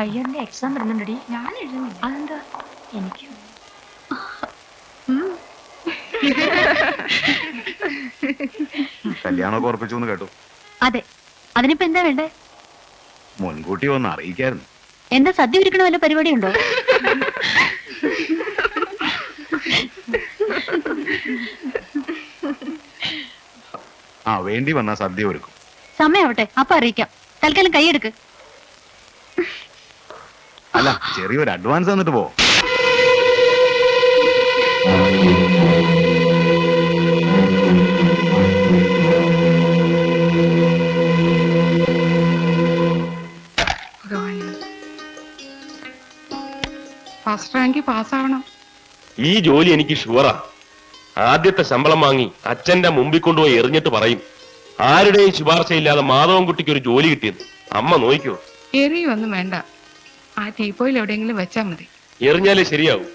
ഹയറിന്റെ exam വരുന്നുണ്ടടി. ഞാൻ എഴുതുന്നില്ല. അതെന്താ? എനിക്ക് കല്യാണമൊക്കെ ഉറപ്പിച്ചു എന്ന് കേട്ടു. അതെ. അതിനിപ്പോ എന്താ വേണ്ടേ? മുൻകൂട്ടി ഒന്ന് അറിയിക്കായിരുന്നു. എന്താ സദ്യ ഒരുക്കണ വല്ല പരിപാടി ഉണ്ടോ? വേണ്ടി വന്നാ സദ്യ ഒരുക്കും. സമയാവട്ടെ, അപ്പൊ അറിയിക്കാം. തൽക്കാലം കൈയെടുക്ക്. അല്ല, ചെറിയൊരു അഡ്വാൻസ് തന്നിട്ട് പോ. ഫസ്റ്റ് റാങ്ക് പാസ്സാവണം. ഈ ജോലി എനിക്ക് ഷുവറാ. ആദ്യത്തെ ശമ്പളം വാങ്ങി അച്ഛന്റെ മുമ്പിൽ കൊണ്ടുപോയി എറിഞ്ഞിട്ട് പറയും, ആരുടെയും ശുപാർശയില്ലാതെ മാധവൻകുട്ടിക്ക് ഒരു ജോലി കിട്ടിയത്. അമ്മ നോക്കിയോ? എറിയൊന്നും വേണ്ട, ആ ടീപ്പോയിൽ എവിടെയെങ്കിലും വെച്ചാ മതി. എറിഞ്ഞാലേ ശരിയാവും.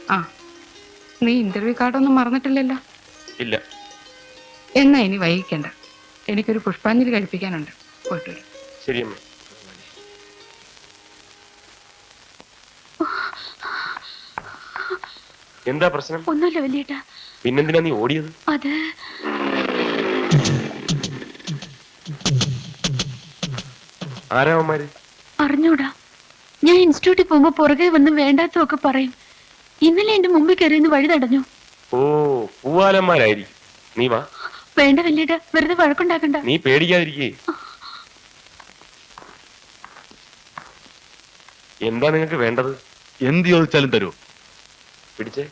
നീ ഇന്റർവ്യൂ കാർഡൊന്നും മറന്നിട്ടില്ലല്ലോ? ഇല്ല. എന്നാ ഇനി വൈകിക്കണ്ട, എനിക്കൊരു പുഷ്പാഞ്ജലി കഴിപ്പിക്കാനുണ്ട്. പോയിട്ട് വരും. ശരി അമ്മ. എന്താ പ്രശ്നം? ഒന്നുമില്ല വലിയേട്ടാ. പിന്നെന്തിനാ നീ ഓടിയത്? അത് ആരാവന്മാര്? അറിഞ്ഞൂടാ. ഞാൻ ഇൻസ്റ്റിറ്റ്യൂട്ടിൽ പോകുമ്പോ പുറകെ വന്ന് വേണ്ടാത്തൊക്കെ പറയും. ഇന്നലെ എന്റെ മുമ്പിൽ കയറിയെന്ന് വഴി തടഞ്ഞു. ഓ, പൂവാലന്മാരായിരിക്കും. നീ വാ. വേണ്ട വലിയേട്ടാ, വെറുതെ വഴക്കുണ്ടാക്കണ്ട. നീ പേടിക്കാതിരിക്കേ. എന്താ നിങ്ങൾക്ക് വേണ്ടത്? എന്ത് ചോദിച്ചാലും തരൂ. പിടിച്ചേ.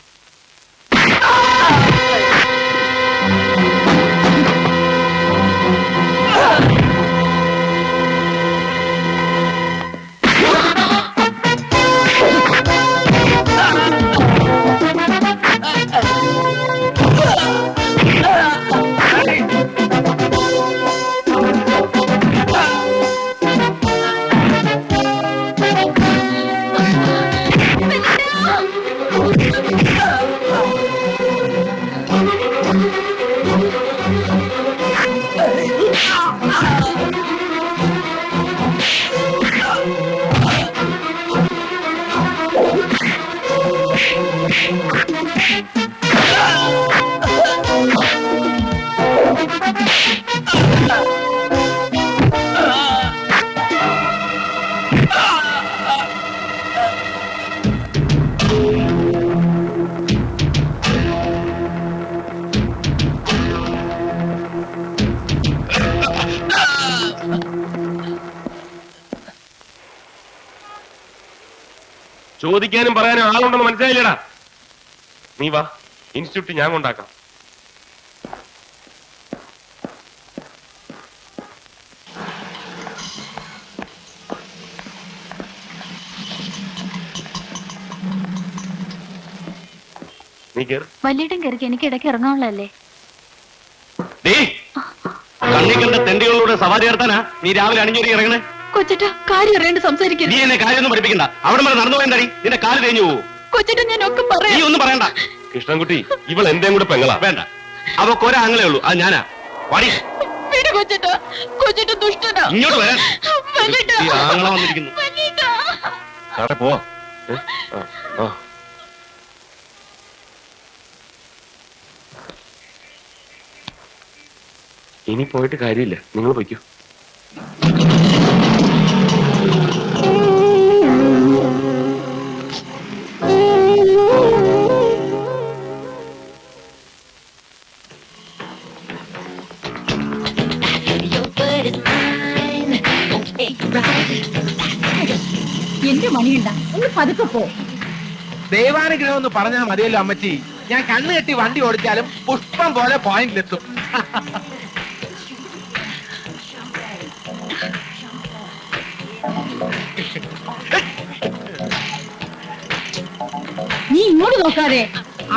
ചോദിക്കാനും പറയാനും ആളുണ്ടെന്ന് മനസ്സിലായില്ലടാ. നീ വാ, ഇൻസ്റ്റിറ്റ്യൂട്ട് ഞാൻ കൊണ്ടാക്കാം. നീ കേറ്. വലിയേട്ടൻ കയറി, എനിക്ക് ഇടയ്ക്ക് ഇറങ്ങാനുള്ളതല്ലേ. കണ്ണിക്കണ്ട തെണ്ടികളിലൂടെ സവാരി നടത്താനാ നീ രാവിലെ അണിഞ്ഞൊരു ഇറങ്ങണേ? കൊച്ചിട്ടാ, കാര്യം അറിയാണ്ട് സംസാരിക്കരുത്. നീ എന്നെ കാര്യമൊന്നും പഠിപ്പിക്കണ്ട. അവിടെ വരെ നടന്നു പോയതാടി, നിന്റെ കാല് തേഞ്ഞു പോവൂ. കൊച്ചിട്ടാ, ഞാൻ ഒക്കെ നീ പറയാം. ഒന്നും പറയണ്ട. കൃഷ്ണൻകുട്ടി, ഇവൾ എന്തേം കൂടെ പെങ്ങളാ. വേണ്ട, അവക്ക് ഒരാങ്ങളേ ഉള്ളൂ, അത് ഞാനാ. വാടി. കൊച്ചിട്ടാ, കൊച്ചിട്ടാ ദുഷ്ടനാ. ഇങ്ങോട്ട് വരാൻ. വലിയേട്ടാ, ഈ ആങ്ങള വന്നിരിക്കുന്നു. വലിയേട്ടാ. പോ. ഇനി പോയിട്ട് കാര്യമില്ല, നിങ്ങൾ പൊയ്ക്കോ. എന്റെ മണിയുണ്ട, ഒന്ന് പതുക്കെ പോ. ദൈവാനുഗ്രഹം എന്ന് പറഞ്ഞാൽ മതിയല്ലോ അമ്മച്ചി. ഞാൻ കണ്ണു കെട്ടി വണ്ടി ഓടിച്ചാലും പുഷ്പം പോലെ പോയിന്റിലെത്തും. നീ ഇങ്ങോട്ട് നോക്കാതെ.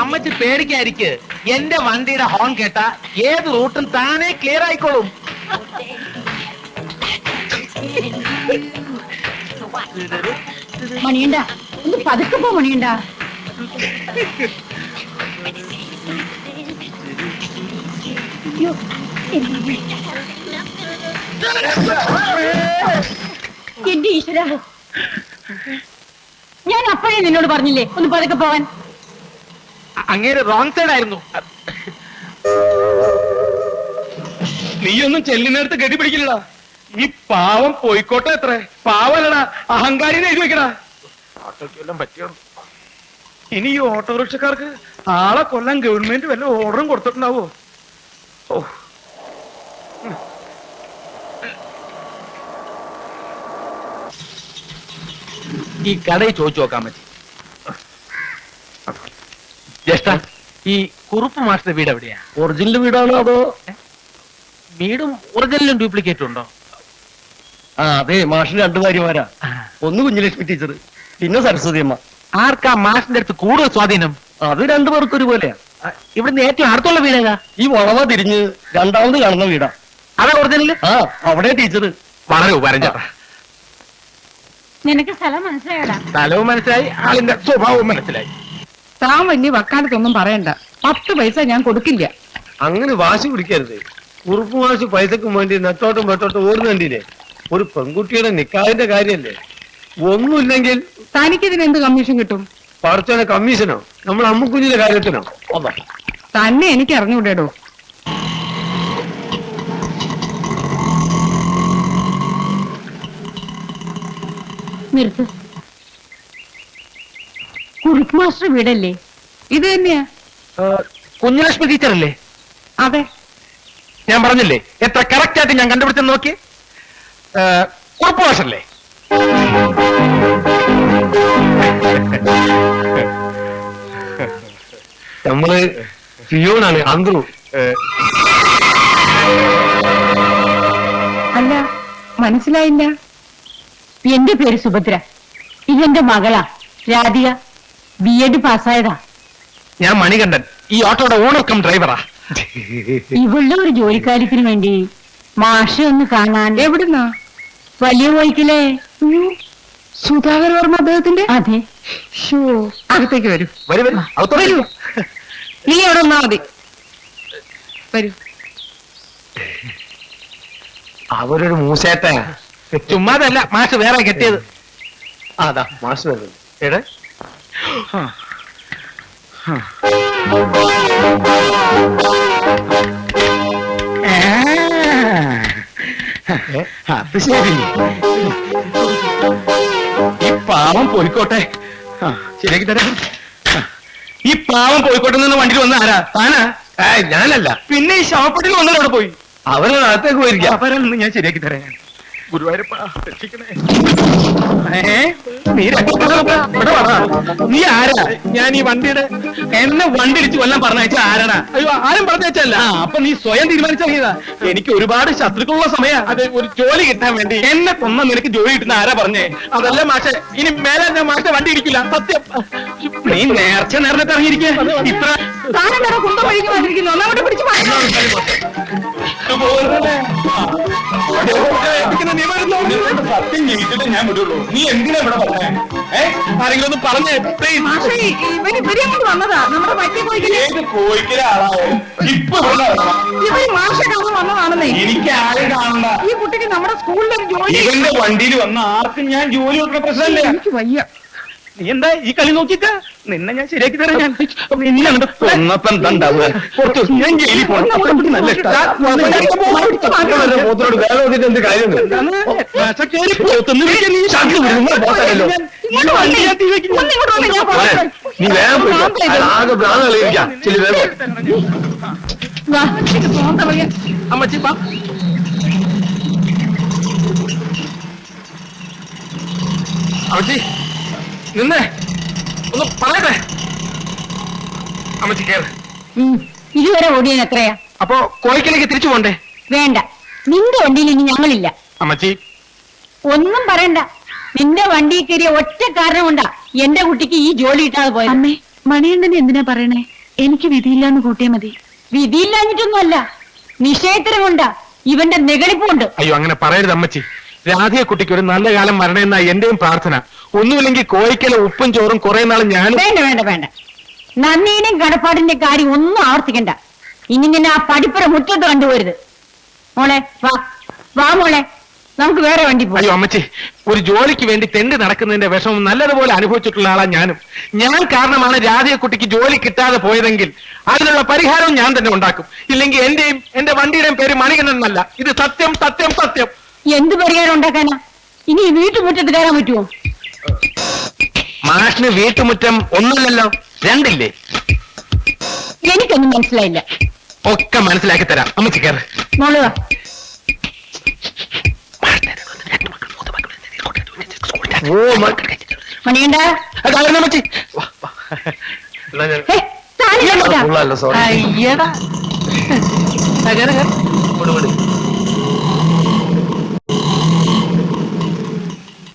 അമ്മച്ചി പേടിക്കാതിരിക്ക്. എന്റെ വണ്ടിയുടെ ഹോൺ കേട്ട ഏത് റൂട്ടും താനേ ക്ലിയർ ആയിക്കോളും. മണിയണ്ട, ഒന്ന് പതുക്കെ പോ മണിയണ്ട. എന്റെ ഈശ്വര, ഞാൻ അപ്പോഴേ നിന്നോട് പറഞ്ഞില്ലേ ഒന്ന് പതുക്കെ പോവാൻ. അങ്ങേര് റോങ് സൈഡ് ആയിരുന്നു. നീയൊന്നും ചെല്ലിനടുത്ത് ഗതി പിടിക്കില്ലടാ. ഈ പാവം പോയിക്കോട്ടെ. എത്ര പാവല്ലടാ, അഹങ്കാരിനെ എഴുതി വെക്കടാ. ഓട്ടോയ്ക്കെല്ലാം പറ്റിയോ? ഇനി ഈ ഓട്ടോറിക്ഷക്കാർക്ക് ആളെ കൊല്ലാൻ ഗവൺമെന്റ് വല്ല ഓർഡറും കൊടുത്തിട്ടുണ്ടാവോ? ഓ, ഈ കടയിൽ ചോദിച്ചു നോക്കാൻ പറ്റി. ജ്യേഷ്ഠ, ഈ കുറുപ്പ് മാസ്റ്റർ വീട് എവിടെയാ? ഒറിജിനൽ വീടാണോ അതോ? വീടും ഒറിജിനലും ഡ്യൂപ്ലിക്കേറ്റും ഉണ്ടോ? ആ അതെ, മാഷിന് രണ്ടു ഭാര്യമാരാ. ഒന്ന് കുഞ്ഞുലക്ഷ്മി ടീച്ചർ, പിന്നെ സരസ്വതി അമ്മ. ആർക്കാ മാഷിന്റെ അടുത്ത് കൂടുതൽ സ്വാധീനം? അത് രണ്ടുപേർക്കും ഒരുപോലെയാ. ഇവിടുന്ന് ഏറ്റവും അടുത്തുള്ള വീടേതാ? ഈ വളവ തിരിഞ്ഞ് രണ്ടാമത് കാണുന്ന വീടാ. അതാ ഒറിജിനൽ? ആ അവിടെ ടീച്ചർ. വളരെ ഉപകാരം ചേട്ടാ. നിനക്ക് സ്ഥലം മനസ്സിലായടാ? സ്ഥലവും മനസ്സിലായി, ആളിന്റെ സ്വഭാവവും മനസ്സിലായി. താൻ വലിയ വക്കാലത്തൊന്നും പറയണ്ട. 10 പൈസ ഞാൻ കൊടുക്കില്ല. അങ്ങനെ വാശി പിടിക്കരുത്. കുറുപ്പ് വാശി പൈസക്കും വേണ്ടി നെട്ടോട്ടും വെട്ടോട്ടും ഓടുന്നുണ്ടില്ലേ? ഒരു പെൺകുട്ടിയുടെ നിക്കാഹിന്റെ കാര്യല്ലേ? ഒന്നുമില്ലെങ്കിൽ തനിക്കിതിന് എന്ത് കമ്മീഷൻ കിട്ടും? പറച്ചോനെ കമ്മീഷനോ നമ്മൾ അമ്മുക്കുഞ്ഞിന്റെ കാര്യത്തിനോ? അതാ തന്നെ എനിക്ക് അറിഞ്ഞുകൂടേടോ. നിർത്ത്. കുറുപ്പ് മാസ്റ്റർ വീടല്ലേ? ഇത് തന്നെയാ. കുഞ്ഞലക്ഷ്മി ടീച്ചർ അല്ലേ? അതെ. ഞാൻ പറഞ്ഞില്ലേ എത്ര കറക്റ്റ് ആയിട്ട് ഞാൻ കണ്ടുപിടിച്ചെന്ന് നോക്കി. കുറുപ്പ് മാഷല്ലേ? നമ്മള് ഫിയോണാണ്, അന്ത്രു. അല്ല, മനസ്സിലായില്ല. എന്റെ പേര് സുഭദ്ര. ഇതെന്റെ മകളാ രാധിക. BEd പാസ്സായതാ. ഞാൻ മണികണ്ഠൻ, ഈ ഓട്ടോയുടെ ഓണർ കം ഡ്രൈവറാ. ഇവളുടെ ഒരു ജോലിക്കാര്യത്തിന് വേണ്ടി മാഷെ ഒന്ന് കാണാൻ. എവിടുന്നാ? വലിയ കോയിക്കിലെ. സുധാകർ വർമ്മ അദ്ദേഹത്തിന്റെ? അതെ. ഷോ, അകത്തേക്ക് വരൂ. വരൂ വരൂ, അകത്തോട്ട് വരൂ. നീ അവിടെ ഒന്നാ മതി. വരൂ. അവരൊരു മൂസേട്ട. ചുമ്മാതല്ല, മാഷ് വേറെ കെട്ടിയത്. അതാ മാഷ് വരുന്നത്. എടേ അത് ശരി. ഈ പാവം പോയിക്കോട്ടെ. ശരിയാക്കി തരാം. ഈ പാവം പോയിക്കോട്ടെ നിന്ന് വണ്ടിയിൽ വന്ന ആരാ? താനാ? ഞാനല്ല, പിന്നെ ഈ ശവപ്പെട്ടിൽ വന്നതോടെ പോയി. അവരെ നാളത്തേക്ക് പോയിരിക്കാം. അവരൊന്നും ഞാൻ ശരിയാക്കി തരാം. ഞാൻ ഗുരുവായൂരപ്പ രക്ഷിക്കണേ. നീ രക്ഷപ്പെടാ. ഇവിടെ വാടാ. നീ ആരാ? ഞാൻ ഈ വണ്ടിയുടെ എന്നെ വണ്ടി ഇടിച്ച് കൊല്ലാൻ പറഞ്ഞയച്ച ആരാടാ? അയ്യോ, ആരും പറഞ്ഞയച്ചല്ല. അപ്പൊ നീ സ്വയം തീരുമാനിച്ചാ? എനിക്ക് ഒരുപാട് ശത്രുക്കളുള്ള സമയ. അത് ഒരു ജോലി കിട്ടാൻ വേണ്ടി എന്നെ കൊന്ന നിനക്ക് ജോലി കിട്ടുന്ന ആരാ പറഞ്ഞേ? അതല്ല മാഷെ, ഇനി മേലെ ഞാൻ മാഷെ വണ്ടി ഇടിക്കില്ല, സത്യം. നീ നേർന്നിട്ട് ഇറങ്ങിയിരിക്കുക. ഇത്ര താനെന്താ കുന്തം വഴിക്ക് വന്നിരിക്കുന്നു? ഒന്നങ്ങോട്ട് പിടിച്ചു സത്യം ചെയ്തിട്ട് ഞാൻ വിടുള്ളൂ. നീ എന്തിനാ ഇവിടെ പറഞ്ഞേ? ആരെങ്കിലും ഒന്ന് പറഞ്ഞേ പ്ലീസ്. മാഷേ, ഇവരെ കൊണ്ട് വന്നതാ. നമ്മുടെ മറ്റേ കോയിക്കിലെ ഏത് കോയിക്കല ആളാവും ഇപ്പൊ ഇവിടെ വരണം. ഇവര് മാഷെ കാണാൻ വന്നതാണെന്നേ. എനിക്ക് ആരും കാണണ്ട. ഈ കുട്ടിക്ക് നമ്മുടെ സ്കൂളിൽ ഒരു ജോലി. ഇവന്റെ വണ്ടിയിൽ വന്ന ആർക്കും ഞാൻ ജോലി കൊടുക്കുന്ന പ്രശ്നമല്ലേ? എനിക്ക് വയ്യ. നീ എന്താ ഈ കളി നോക്കിക്ക? നിന്നെ ഞാൻ ശരിയാക്കി തരാം. ഞാൻ നിന്നെ അങ്ങോട്ട് കൊന്നപ്പം എന്താണ്ടാവുക? ഞാൻ ജയിലിൽ പോകണം. നല്ല പോത്തോട് വേറെ നോക്കിയിട്ട് എന്ത് കാര്യം? നീ വേഗം പോയി, ആകെ ഭ്രാന്ത് കളിയിരിക്കാം. ചില വേഗം അമ്മച്ചി പാ. അമ്മച്ചി നിന്നേ, ഒന്ന് പറയട്ടെ. അമ്മച്ചി കേറ്. ഇതുവരെ ഓടിയാൻ എത്രയാ? അപ്പൊ കോയിക്കിലേക്ക് തിരിച്ചു പോണ്ടേ? വേണ്ട, നിന്റെ വണ്ടിയിൽ ഇനി ഞങ്ങളില്ല. അമ്മച്ചി ഒന്നും പറയണ്ട. നിന്റെ വണ്ടിയിൽ കയറിയ ഒറ്റ കാരണം കൊണ്ടാ എന്റെ കുട്ടിക്ക് ഈ ജോലി കിട്ടാതെ പോയത്. അമ്മേ, മണിയണ്ണനെ എന്തിനാ പറയണേ? എനിക്ക് വിധിയില്ലാന്ന് കൂട്ടിയാ മതി. വിധിയില്ലാഞ്ഞിട്ടൊന്നുമല്ല, നിശ്ചയത്തരം കൊണ്ടാ. ഇവന്റെ നെകളിപ്പുണ്ട്. അയ്യോ, അങ്ങനെ പറയരുത് അമ്മച്ചി. രാധിക കുട്ടിക്ക് ഒരു നല്ല കാലം വരണമെന്നാ എന്റെയും പ്രാർത്ഥന. ഒന്നുമില്ലെങ്കിൽ കോയിക്കല ഉപ്പും ചോറും കുറെ നാൾ ഞാൻ. വേണ്ട വേണ്ട വേണ്ട, നന്ദിയുടെയും കടപ്പാടിന്റെ കാര്യം ഒന്നും ആവർത്തിക്കണ്ട. ഇനി നിന്നെ ആ പഠിപ്പുര മുറ്റത്ത് കണ്ടുപോരുത്. മോളെ വാ, വാ മോളെ, നമുക്ക് വേറെ വണ്ടി പോകാം. അയ്യോ അമ്മച്ചി, ഒരു ജോലിക്ക് വേണ്ടി തെണ്ടി നടക്കുന്നതിന്റെ വിഷമം നല്ലതുപോലെ അനുഭവിച്ചിട്ടുള്ള ആളാ ഞാനും. ഞാൻ കാരണമാണ് രാധയെ ജോലി കിട്ടാതെ പോയതെങ്കിൽ അതിനുള്ള പരിഹാരവും ഞാൻ തന്നെ ഉണ്ടാക്കും. ഇല്ലെങ്കിൽ എന്റെയും എന്റെ വണ്ടിയുടെയും പേര് മണികണ്ഠൻ എന്നല്ല. ഇത് സത്യം സത്യം സത്യം. എന്ത് പരിഹാരം ഉണ്ടാക്കാനാ? ഇനി ഈ വീട്ടുമുറ്റത്ത് കയറാൻ പറ്റുമോ? മാഷിന് വീട്ടുമുറ്റം ഒന്നുമില്ലല്ലോ, രണ്ടില്ലേ? എനിക്കൊന്നും മനസ്സിലായില്ല. ഒക്കെ മനസ്സിലാക്കി തരാം. അമ്മച്ചി കയറ്. മോള് വാ. ഓ മണിയണ്ട, അമ്മച്ചി എന്നാ ഞാൻ ഹേ, താൻ ഇങ്ങോട്ട് വാ. ഉള്ളതല്ല, സോറി. അയ്യടാ. വിട്, വിട്.